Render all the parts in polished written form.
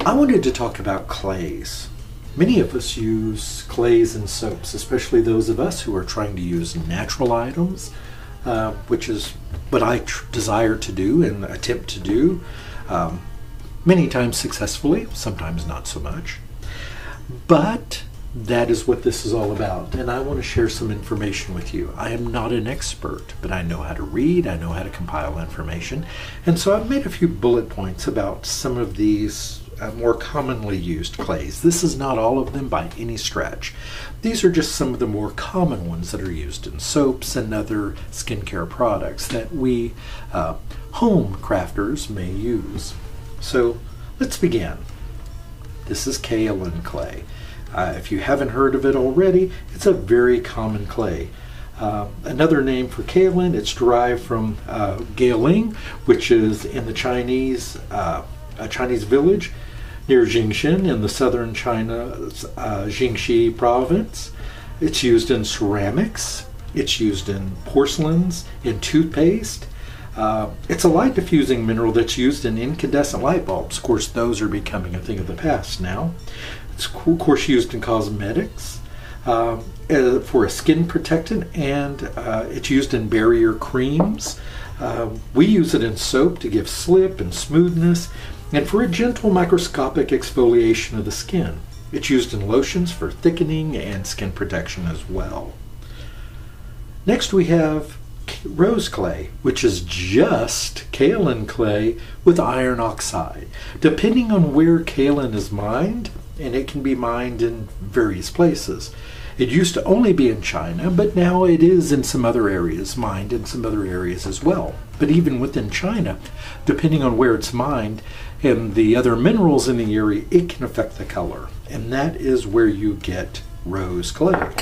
I wanted to talk about clays. Many of us use clays and soaps, especially those of us who are trying to use natural items, which is what I desire to do and attempt to do, many times successfully, sometimes not so much. But that is what this is all about, and I want to share some information with you. I am not an expert, but I know how to read, I know how to compile information, and so I've made a few bullet points about some of these more commonly used clays. This is not all of them by any stretch. These are just some of the more common ones that are used in soaps and other skincare products that we home crafters may use. So let's begin. This is kaolin clay. If you haven't heard of it already, it's a very common clay. Another name for kaolin, it's derived from Gaoling, which is in the Chinese, a Chinese village near Jingshan in the southern China's Jingxi province. It's used in ceramics, it's used in porcelains, in toothpaste. It's a light diffusing mineral that's used in incandescent light bulbs. Of course, those are becoming a thing of the past now. It's of course used in cosmetics for a skin protectant, and it's used in barrier creams. We use it in soap to give slip and smoothness, and for a gentle microscopic exfoliation of the skin. It's used in lotions for thickening and skin protection as well. Next we have rose clay, which is just kaolin clay with iron oxide. Depending on where kaolin is mined, and it can be mined in various places. It used to only be in China, but now it is in some other areas, mined in some other areas as well. But even within China, depending on where it's mined and the other minerals in the area, it can affect the color. And that is where you get rose clay.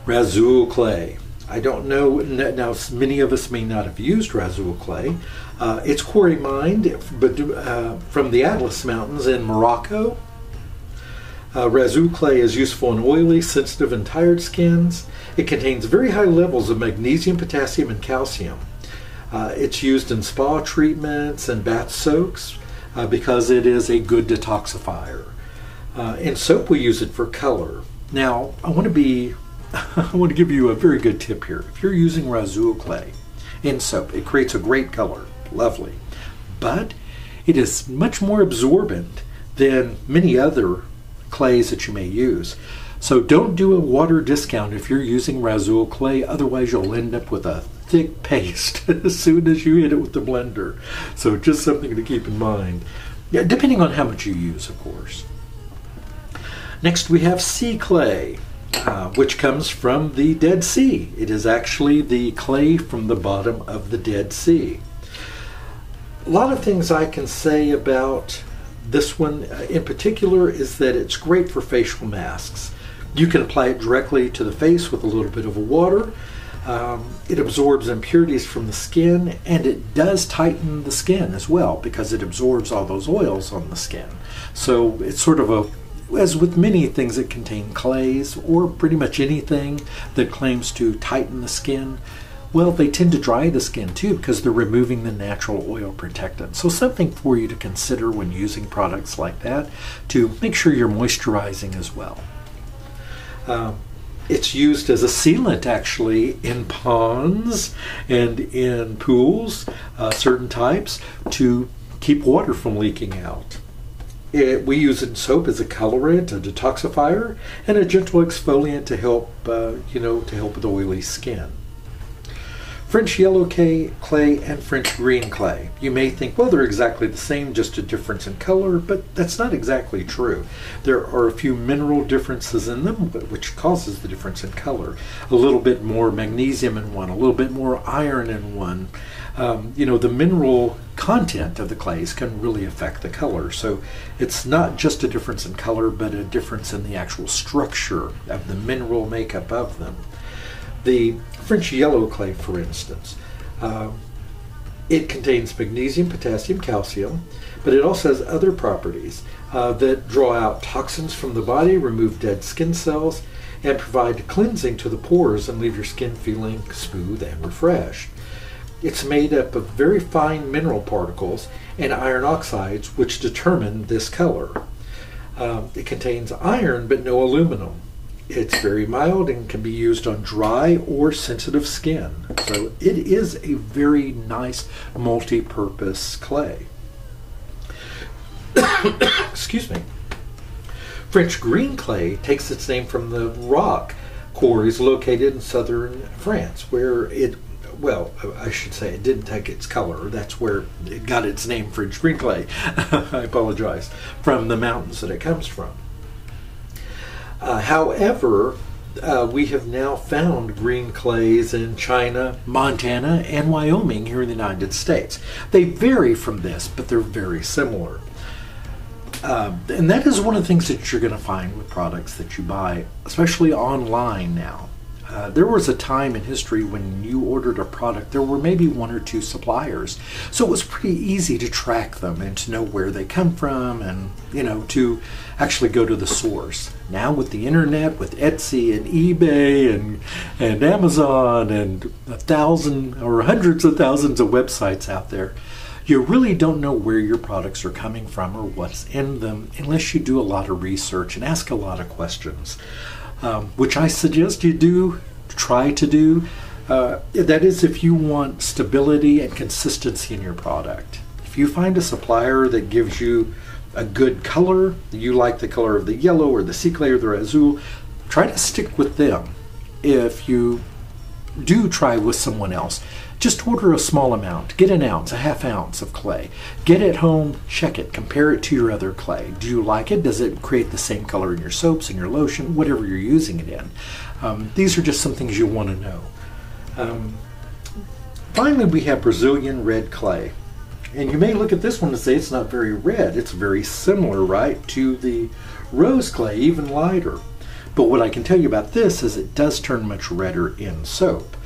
Razul clay. I don't know, now many of us may not have used Razul clay. It's quarry mined from the Atlas Mountains in Morocco. Razul clay is useful in oily, sensitive, and tired skins. It contains very high levels of magnesium, potassium, and calcium. It's used in spa treatments and bath soaks because it is a good detoxifier. In soap, we use it for color. Now, I want to give you a very good tip here. If you're using Razul clay in soap, it creates a great color, lovely, but it is much more absorbent than many other clays that you may use. So don't do a water discount if you're using Razul clay, otherwise you'll end up with a thick paste as soon as you hit it with the blender. So just something to keep in mind. Yeah, depending on how much you use, of course. Next we have sea clay, which comes from the Dead Sea. It is actually the clay from the bottom of the Dead Sea. A lot of things I can say about this one in particular is that it's great for facial masks. You can apply it directly to the face with a little bit of water. It absorbs impurities from the skin, and it does tighten the skin as well because it absorbs all those oils on the skin. So it's sort of as with many things that contain clays, or pretty much anything that claims to tighten the skin, well, they tend to dry the skin too because they're removing the natural oil protectant. So something for you to consider when using products like that, to make sure you're moisturizing as well. It's used as a sealant actually in ponds and in pools, certain types, to keep water from leaking out. We use it in soap as a colorant, a detoxifier, and a gentle exfoliant to help, to help with oily skin. French yellow clay and French green clay. You may think, well, they're exactly the same, just a difference in color, but that's not exactly true. There are a few mineral differences in them, which causes the difference in color. A little bit more magnesium in one, a little bit more iron in one. The mineral content of the clays can really affect the color. So it's not just a difference in color, but a difference in the actual structure of the mineral makeup of them. The French yellow clay, for instance, it contains magnesium, potassium, calcium, but it also has other properties that draw out toxins from the body, remove dead skin cells, and provide cleansing to the pores and leave your skin feeling smooth and refreshed. It's made up of very fine mineral particles and iron oxides, which determine this color. It contains iron but no aluminum. It's very mild and can be used on dry or sensitive skin. So it is a very nice multi-purpose clay. Excuse me. French green clay takes its name from the rock quarries located in southern France, where well, I should say it didn't take its color. That's where it got its name, French green clay. I apologize. From the mountains that it comes from. However, we have now found green clays in China, Montana, and Wyoming here in the United States. They vary from this, but they're very similar. And that is one of the things that you're going to find with products that you buy, especially online now. There was a time in history when you ordered a product, there were maybe one or two suppliers. So it was pretty easy to track them and to know where they come from and, to actually go to the source. Now with the internet, with Etsy and eBay and Amazon and 1,000 or hundreds of thousands of websites out there, you really don't know where your products are coming from or what's in them unless you do a lot of research and ask a lot of questions. Which I suggest you try to do. That is, if you want stability and consistency in your product. If you find a supplier that gives you a good color, you like the color of the yellow or the sea clay or the azul, try to stick with them. If you do try with someone else, just order a small amount. Get an ounce, a half ounce of clay. Get it home, check it, compare it to your other clay. Do you like it? Does it create the same color in your soaps, in your lotion, whatever you're using it in? These are just some things you want to know. Finally, we have Brazilian red clay. And you may look at this one and say it's not very red. It's very similar, right, to the rose clay, even lighter. But what I can tell you about this is it does turn much redder in soap.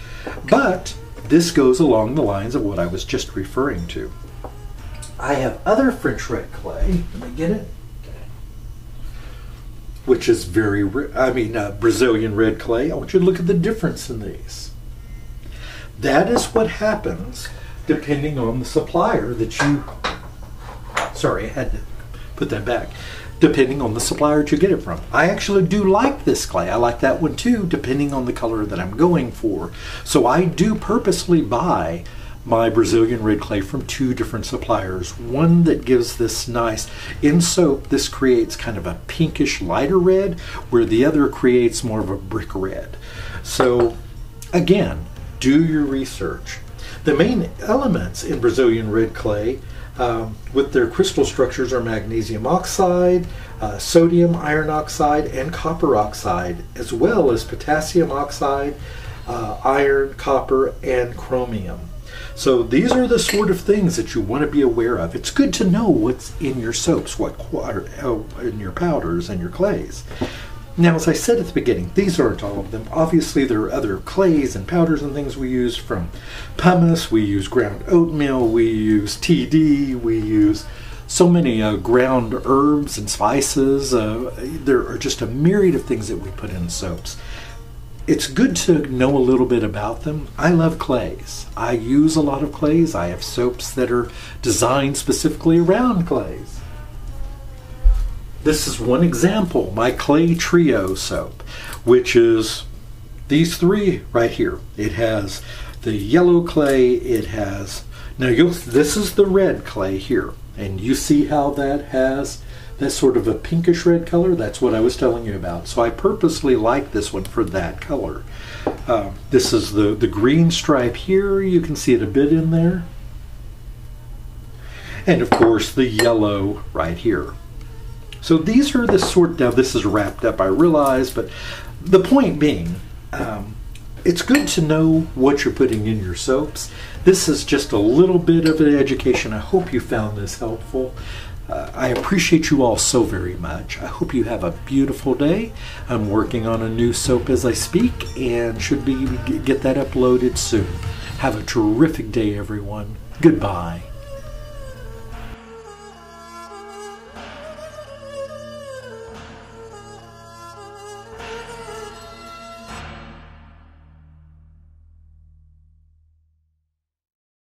But this goes along the lines of what I was just referring to. I have other French red clay. Let me get it. Which is Brazilian red clay. I want you to look at the difference in these. That is what happens depending on the supplier that you... Sorry, I had to put that back. Depending on the supplier that you get it from. I actually do like this clay. I like that one too, depending on the color that I'm going for. So I do purposely buy my Brazilian red clay from two different suppliers. One that gives this nice, in soap, this creates kind of a pinkish lighter red, where the other creates more of a brick red. So again, do your research. The main elements in Brazilian red clay with their crystal structures are magnesium oxide, sodium iron oxide, and copper oxide, as well as potassium oxide, iron, copper, and chromium. So these are the sort of things that you want to be aware of. It's good to know what's in your soaps, in your powders and your clays. Now, as I said at the beginning, these aren't all of them. Obviously, there are other clays and powders and things we use, from pumice, we use ground oatmeal, we use TD, we use so many ground herbs and spices. There are just a myriad of things that we put in soaps. It's good to know a little bit about them. I love clays. I use a lot of clays. I have soaps that are designed specifically around clays. This is one example, my clay trio soap, which is these three right here. It has the yellow clay, it has, this is the red clay here, and you see how that has that sort of a pinkish red color? That's what I was telling you about. So I purposely like this one for that color. This is the green stripe here, you can see it a bit in there. And of course the yellow right here. So these are the sort, now this is wrapped up, I realize, but the point being, it's good to know what you're putting in your soaps. This is just a little bit of an education. I hope you found this helpful. I appreciate you all so very much. I hope you have a beautiful day. I'm working on a new soap as I speak and should get that uploaded soon. Have a terrific day, everyone. Goodbye.